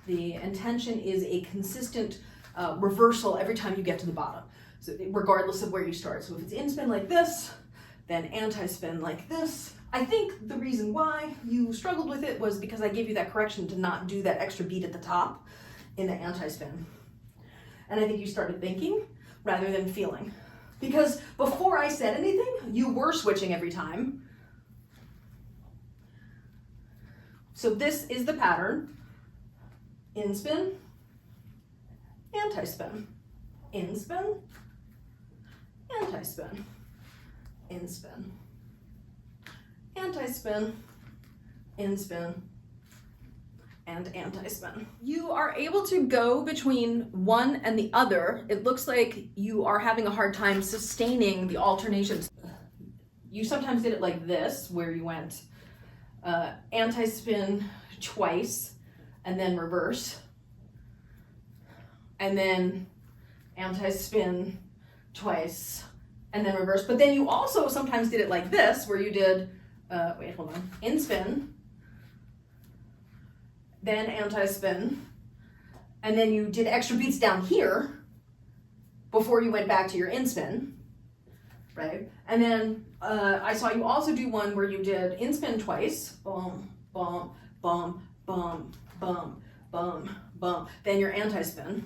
The intention is a consistent reversal every time you get to the bottom, so regardless of where you start. So if it's in spin like this, then anti-spin like this. I think the reason why you struggled with it was because I gave you that correction to not do that extra beat at the top in the anti-spin. And I think you started thinking rather than feeling. Because before I said anything, you were switching every time. So this is the pattern. In spin, anti-spin, in spin, anti-spin, in spin, anti-spin, in spin, and anti-spin. You are able to go between one and the other. It looks like you are having a hard time sustaining the alternations. You sometimes did it like this, where you went anti-spin twice, and then reverse, and then anti-spin twice, and then reverse. But then you also sometimes did it like this, where you did, wait, hold on, in spin, then anti-spin, and then you did extra beats down here before you went back to your in spin, right? And then I saw you also do one where you did in spin twice, boom, boom, boom, boom, boom, boom, boom, then your anti-spin,